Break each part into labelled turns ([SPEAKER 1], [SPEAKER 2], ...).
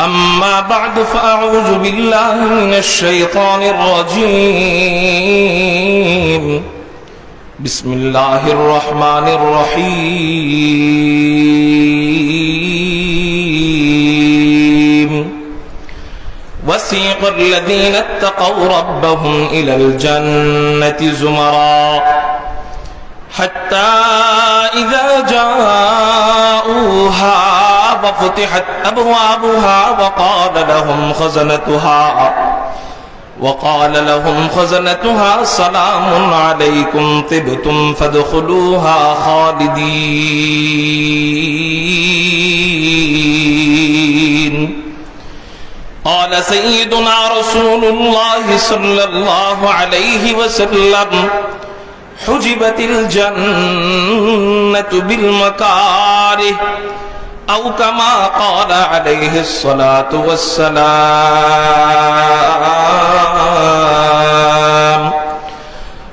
[SPEAKER 1] أما بعد فأعوذ بالله من الشيطان الرجيم بسم الله الرحمن الرحيم وسيق الذين اتقوا ربهم إلى الجنة زمرا حتى إذا جاءوها وفتحت أبوابها وقال لهم خزنتها سلام عليكم طبتم فادخلوها خالدين قال سيدنا رسول الله صلى الله عليه وسلم حجبت الجنة بالمكاره أو كما قال عليه الصلاة والسلام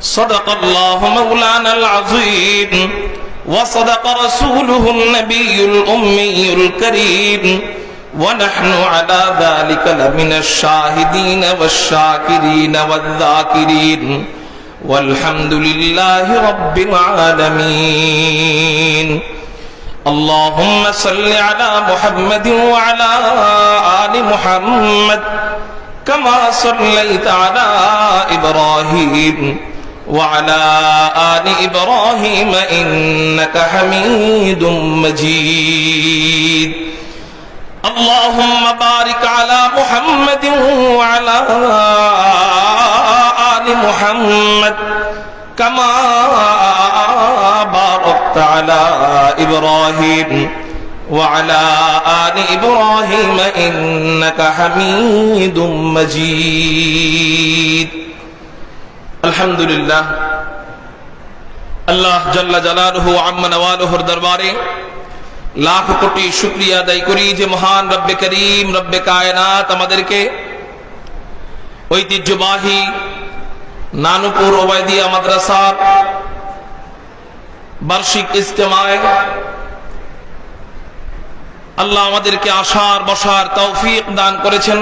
[SPEAKER 1] صدق الله مولانا العظيم وصدق رسوله النبي الأمي الكريم ونحن على ذلك لمن الشاهدين والشاكرين والذاكرين والحمد لله رب العالمين اللهم صل على محمد وعلى آل محمد كما صليت على إبراهيم وعلى آل إبراهيم إنك حميد مجيد اللهم بارك على محمد وعلى آل محمد كما باركت على إبراهيم وعلى آل إبراهيم إنك حميد مجيد الحمد لله আল্লাহ জাল্লা জালালুহু আম্মা নওয়ালুহুর দরবারে লাখ কোটি শুকরিয়া আদায় করি যে মহান রব্বে করিম রব্বে কায়নাত আমাদেরকে ঐতিহ্যবাহী নানুপুর ওবায়দিয়া মাদ্রাসার বার্ষিক ইজতেমায় আল্লাহ আমাদেরকে আসার বসার তৌফিক দান করেছেন,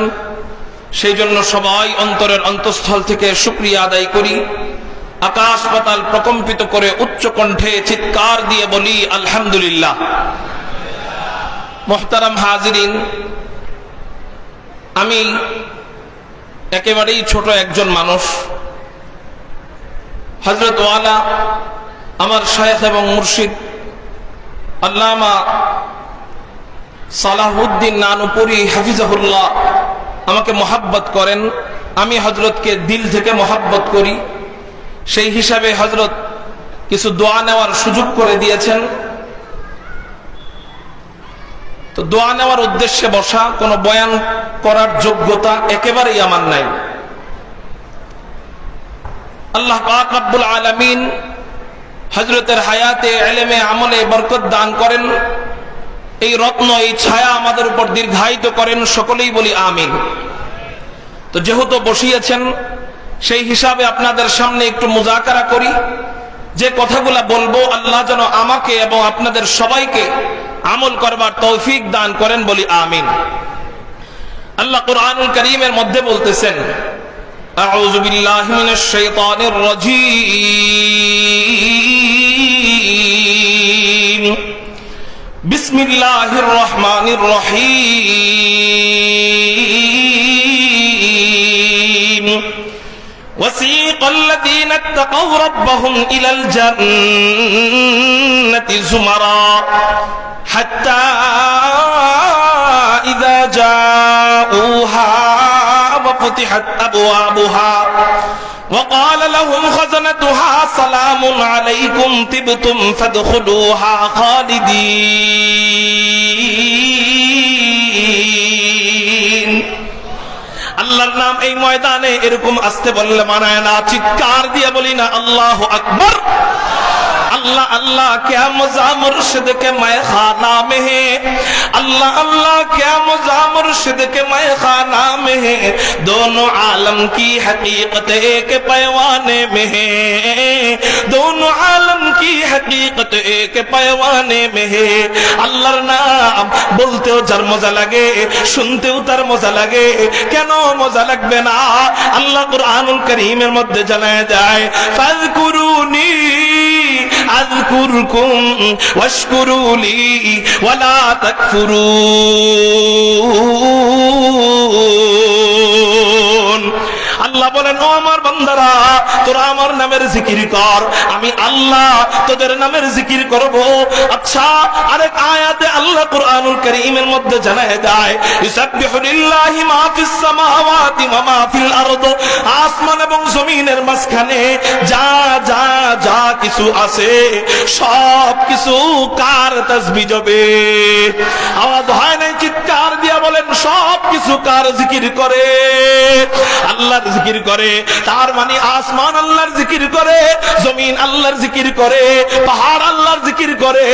[SPEAKER 1] সেই জন্য সবাই অন্তরের অন্তঃস্থল থেকে শুকরিয়া আদায় করি। আকাশ পাতাল প্রকম্পিত করে উচ্চ কণ্ঠে চিৎকার দিয়ে বলি আলহামদুলিল্লাহ। মুহতারাম হাজিরিন, আমি একেবারেই ছোট একজন মানুষ। হযরত ওয়ালা আমার শায়েখ এবং মুর্শিদ আল্লামা সালাহুদ্দিন নানুপুরি হাফিজাহুল্লাহ আমাকে মহাব্বত করেন, আমি হযরতকে দিল থেকে মহাব্বত করি। সেই হিসাবে হযরত কিছু দোয়া নেওয়ার সুযোগ করে দিয়েছেন। তো দোয়া নেওয়ার উদ্দেশ্যে বসা, কোনো বয়ান করার যোগ্যতা একেবারেই আমার নাই। আল্লাহ পাক রব্বুল আলামিন হযরতের হায়াতে ইলমে আমলে বরকত দান করেন, এই রত্ন এই ছায়া আমাদের উপর দীর্ঘায়িত করেন, সকলেই বলি আমিন। তো যেহেতু বসিয়েছেন, সেই হিসাবে আপনাদের সামনে একটু মুযাকারা করি। যে কথাগুলা বলবো আল্লাহ যেন আমাকে এবং আপনাদের সবাইকে আমল করবার তৌফিক দান করেন, বলি আমিন। আল্লাহ কুরআনুল কারীমের মধ্যে বলতেছেন, আউযু বিল্লাহি মিনাশ শাইতানির রাজীম বিসমিল্লাহির রহমানির রহিম وسيق الذين اتقوا ربهم إلى الجنة زمرا حتى إذا جاءوها وفتحت أبوابها وقال لهم خزنتها سلام عليكم طبتم فادخلوها خالدين। আল্লাহর নাম এই ময়দানে এরকম আসতে বললে মানায় না, চিৎকার দিয়ে বলি না আল্লাহু আকবার। अल्लाह अल्लाह क्या मज़ा मुर्शिद के मैं खाना में है, अल्लाह अल्लाह क्या मज़ा मुर्शिद के मैं खाना में में है, दोनों आलम की हकीकत एक पैमाने में है, दोनों आलम की हकीकत एक पैमाने में है। আল্লাহর নাম বলতেও যার মজা লাগে, শুনতেও তার মজা লাগে, কেন মজা লাগবে না? আল্লাহ কুরআনুল কারীমের মধ্যে জানায় যায়, ফাযকুরুনি আযকুরকুম ওয়াশকুরুলি ওয়ালা তাকফুরুন। আল্লাহ বলেন, ও আমার বান্দারা, তোরা আমার নামের জিকির কর, আমি আল্লাহ তোদের নামের জিকির করব। আচ্ছা, আরেক আয়াতে আল্লাহ কুরআনুল কারীমের মধ্যে জানায় দেয়, ইউসাব্বিহু লিল্লাহি মা ফিস সামাওয়াতি ওয়া মা ফিল আরদ, আসমান এবং জমিনের মাঝখানে যা যা যা কিছু আছে সব কিছু কার তাসবিহ জবে। আওয়াজ হয় নাই? চিৎকার দিয়া বলেন, সব কিছু কার জিকির করে? আল্লাহর জিকির করে। তার মানে আসমান আল্লাহর জিকির করে, জমিন আল্লাহর জিকির করে, পাহাড় আল্লাহর জিকির করে,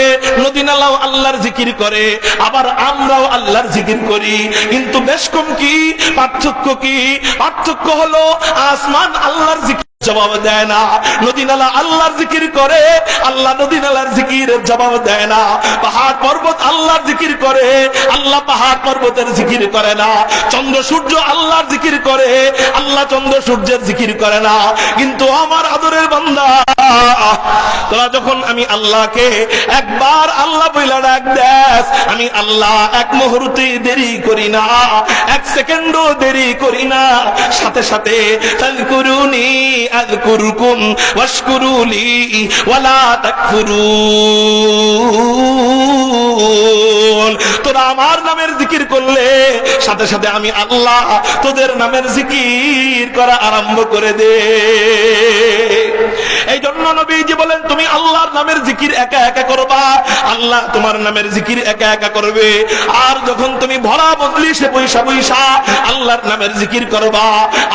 [SPEAKER 1] নদী নালাও আল্লাহর জিকির করে, আবার আমরাও আল্লাহর জিকির করি। কিন্তু বেশ কম কি পার্থক্য? কি পার্থক্য? হলো আসমান আল্লাহর জিকির জবাব দেয় না, নদী নালা আল্লাহর জিকির করে, আল্লাহ নদী নালার জিকিরের জবাব দেয় না। পাহাড় পর্বত আল্লাহর জিকির করে, আল্লাহ পাহাড় পর্বতের জিকির করে না। চন্দ্র সূর্য আল্লাহর জিকির করে, আল্লাহ চন্দ্র সূর্যের জিকির করে না। কিন্তু আমার আদরের বান্দা, তোরা যখন আমি আল্লাহকে একবার আল্লাহ বইলা ডাক দেস, আমি আল্লাহ এক মুহূর্তে দেরি করি না, এক সেকেন্ডও দেরি করি না, সাথে সাথে ফাযকুরুনি আযকুরকুম ওয়াশকুরুলি ওয়ালা তাকফুরুন। তোরা আমার নামের জিকির করলে সাথে সাথে আমি আল্লাহ তোদের নামের জিকির করা আরম্ভ করে দে। এই জন্য নবীজি বলেন, তুমি আল্লাহর নামের জিকির একা একা করবা, আল্লাহ তোমার নামের জিকির একা একা করবে। আর যখন তুমি ভরা মজলিসে বৈশা বৈশা আল্লাহর নামের জিকির করবা,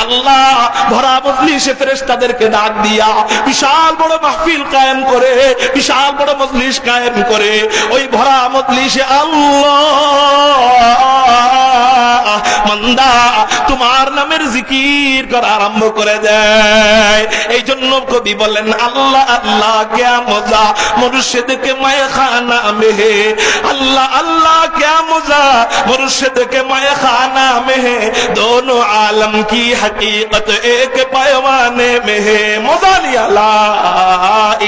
[SPEAKER 1] আল্লাহ ভরা মজলিসে ফেরেশতাদেরকে ডাক দিয়া বিশাল বড় মাহফিল কায়েম করে, বিশাল বড় মজলিস কায়েম করে, ওই ভরা মজলিসে আল্লাহ বান্দা তোমার নামের জিকির করা আরম্ভ করে দেয়। এই জন্য কবি বলেন, अल्लाह अल्लाह क्या मजा मुर्शिद के मैखाना में है, अल्लाह अल्लाह क्या मजा मुर्शिद के मैखाना में है, दोनों आलम की हकीकत एक पैमाने में है। मजा लिया ला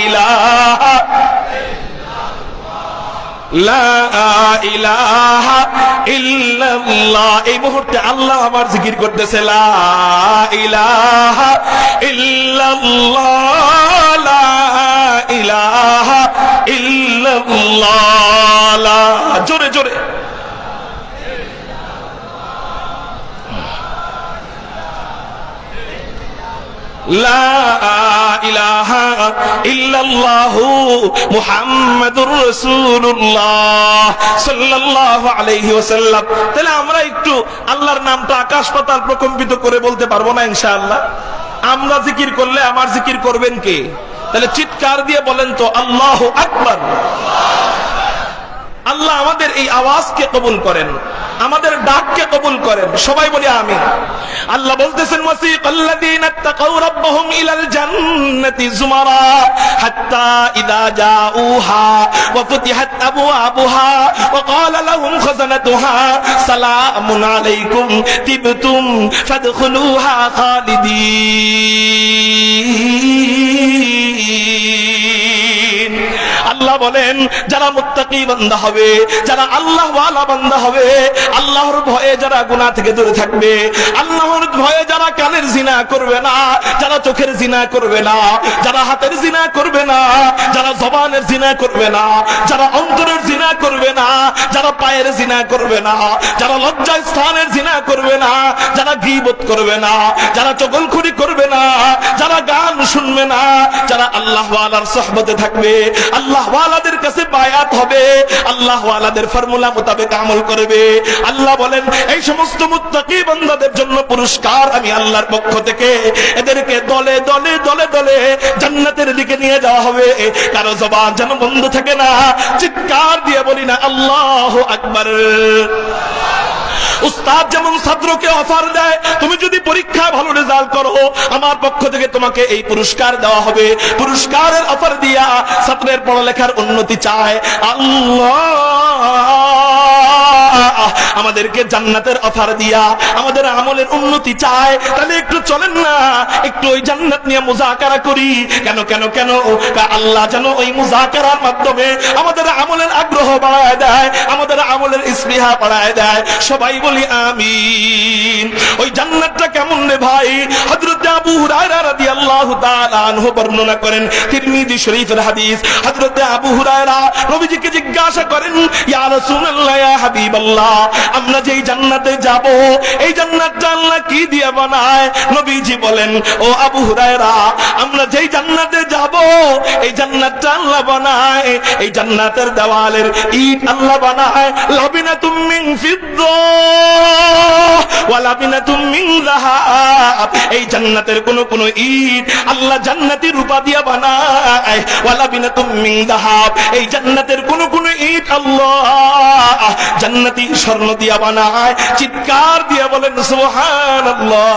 [SPEAKER 1] इलाहा লা ইলাহা ইল্লাল্লাহ। এই মুহূর্তে আল্লাহ আমার জিকির করতেছে, লা ইলাহা ইল্লাল্লাহ, লা ইলাহা ইল্লাল্লাহ। জোরে জোরে লা ইলাহা ইল্লাল্লাহু মুহাম্মাদুর রাসূলুল্লাহ সাল্লাল্লাহু আলাইহি ওয়াসাল্লাম। তাহলে আমরা একটু আল্লাহর নামটা আকাশ পাতাল প্রকম্পিত করে বলতে পারবো না ইনশাআল্লাহ? আমরা জিকির করলে আমার জিকির করবেন কে? তাহলে চিৎকার দিয়ে বলেন তো, আল্লাহু আকবার। আল্লাহ আমাদের এই আওয়াজকে কবুল করেন, আমাদের ডাককে কবুল করেন, সবাই বলি আমিন। আল্লাহ বলতেছেন, ওয়াসিকাল্লাযীনা ইত্তাকাউ রাব্বাহুম ইলাল জান্নাতি যুমারা হাত্তা ইযা জাউহা ওয়া ফুতিহাত আবওয়াবুহা ওয়া ক্বালা লাহুম খাযানাতুহা সালামুন আলাইকুম তিবতুম ফাদখুলুহা খালিদিন। আল্লাহ বলেন, যারা মুত্তাকি বান্দা হবে, যারা আল্লাহ ওয়ালা বান্দা হবে, আল্লাহর ভয়ে যারা গুনাহ থেকে দূরে থাকবে, আল্লাহর ভয়ে যারা কানের জিনা করবে না, যারা চোখের জিনা করবে না, যারা হাতের জিনা করবে না, যারা জবানের জিনা করবে না, যারা অন্তরের জিনা করবে না, যারা পায়ের জিনা করবে না, যারা লজ্জা স্থানের জিনা করবে না, যারা গীবত করবে না, যারা চগলখুরি করবে না, যারা গান শুনবে না, যারা আল্লাহ ওয়ালার সুহবতে থাকবে, আল্লাহ ওয়ালাদের কাছে বায়াত হবে, আল্লাহ ওয়ালাদের ফর্মুলা মোতাবেক আমল করবে, আল্লাহ বলেন এই সমস্ত মুত্তাকি বান্দাদের জন্য পুরস্কার আমি আল্লাহর পক্ষ থেকে এদেরকে দলে দলে দলে দলে জান্নাতের দিকে নিয়ে যাওয়া হবে। কারো জবান যেন বন্ধ থাকে না, চিৎকার দিয়ে বলি না আল্লাহু আকবার। উস্তাদ যেমন ছাত্রকে অফার দেয়, তুমি যদি পরীক্ষায় ভালো রেজাল্ট করো আমার পক্ষ থেকে তোমাকে এই পুরস্কার দেওয়া হবে, পুরস্কারের অফার দিয়া ছাত্রের পড়ালেখার উন্নতি চায় আল্লাহ আমাদেরকে জান্নাতের অফার দিয়া আমাদের আমলের উন্নতি চায়। তাহলে একটু চলেন না একটু ওই জান্নাত নিয়ে মুযাকারা করি। কেন কেন কেন? আল্লাহ যেন ওই মুযাকারার মাধ্যমে আমাদের আমলের আগ্রহ বাড়ায় দেয়, আমাদের আমলের স্পৃহা বাড়ায় দেয়। সবাই বলি আমিন। ওই জান্নাতটা কেমন রে ভাই? হযরত আবু হুরায়রা রাদিয়াল্লাহু তাআলা আনহু বর্ণনা করেন, তিরমিজি শরীফের হাদিস। হযরত আবু হুরায়রা নবীজিকে জিজ্ঞাসা করেন, ইয়া রাসূলুল্লাহ, ইয়া হাবিবাল্লাহ, আমরা যেই জান্নাতে যাব এই জান্নাতটা আল্লাহ কি দিয়ে বানায়? নবীজি বলেন, ও আবু হুরায়রা, আমরা যেই জান্নাতে যাব এই জান্নাতটা আল্লাহ বানায়, এই জান্নাতের দেওয়ালের ইট আল্লাহ বানায় লাবিনাতুম মিন ফিদ্দা ওয়া লাবিনাতুম মিন যাহাব। এই জান্নাতের কোন ইট আল্লাহ জান্নাতি রূপা দিয়া বানায়, ওয়া লাবিনাতুম মিন যাহাব। এই জান্নাতের কোন ইট আল্লাহ জান্নাতি স্বর্ণ দিয়া বানায়। চিৎকার দিয়া বলেন সুবহানাল্লাহ।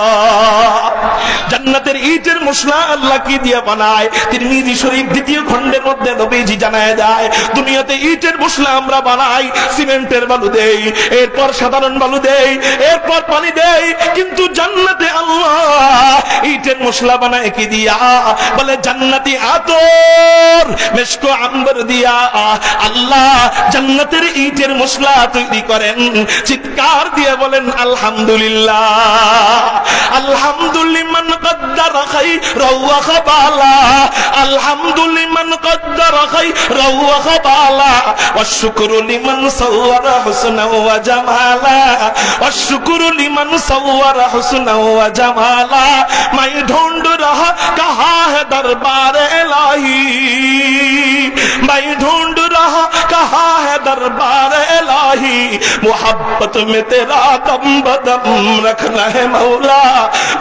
[SPEAKER 1] জান্নাতের ইটের মশলা আল্লাহ কি দিয়া বানায়? তিরমিজি শরীফ দ্বিতীয় খণ্ডের মধ্যে নবীজি জানায় যায়, দুনিয়াতে ইটের মশলা আমরা বানাই, সিমেন্টের বালু দেই, এরপর সাধারণ বালু দেই, এরপর পানি দেই, কিন্তু জান্নাতে আল্লাহ ইটের মশলা বানায় কি দিয়া? বলে জান্নাতি আতর মেশক আম্বর দিয়া আল্লাহ জান্নাতের ইটের মশলা তৈরি করেন। চিৎকার দিয়ে বলেন আলহামদুলিল্লাহ। আলহামদুলিমান কদ্দারা খায়রাও ওয়া খাবালা, আলহামদুলিমান কদ্দারা খায়রাও ওয়া খাবালা, ওয়া শুকরু লিমান সাওয়ারা হুসনা ওয়া জামালা, ওয়া শুকরু লিমান সাওয়ারা হুসনা ওয়া জামালা। मैं ढूंढ रहा कहाँ है दरबार इलाही, मैं ढूंढ रहा कहाँ है दरबार इलाही, मोहब्बत में तेरा दम बदम रखना है मौला,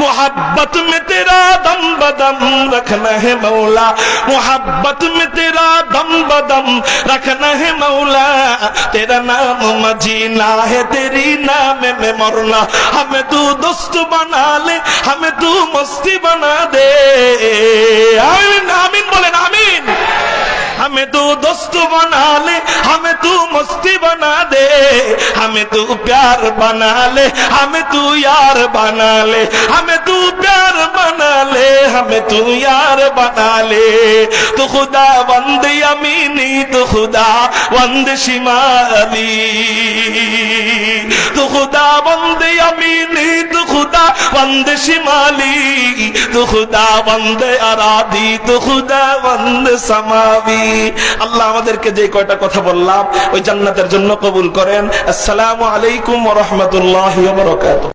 [SPEAKER 1] मोहब्बत में तेरा दम बदम रखना है मौला, मोहब्बत में तेरा दम बदम रखना है मौला। तेरा नाम मजीना है, तेरी नाम में मरना, हमें तू दोस्त बना ले, हमें तू मस्ती बना दे। आमीन आमीन बोलेन आमीन। हमें तू दोस्त बना ले, हमें तू मस्ती बना दे, हमें तू प्यार बना ले, हमें तू यार बना ले, हमें तू प्यार बना ले, हमें तू यार बना ले। तू खुदा बंद यमीनी, तू खुदा बंद शिमाली, तू खुदा बंद यमीनी, तू खुदा बंद शिमाली, तू खुदा बंद अरादी, तू खुदा बंद समावी। আল্লাহ আমাদেরকে যে কয়টা কথা বললাম ওই জান্নাতের জন্য কবুল করেন। আসসালামু আলাইকুম ওয়া রাহমাতুল্লাহি ওয়া বারাকাতুহু।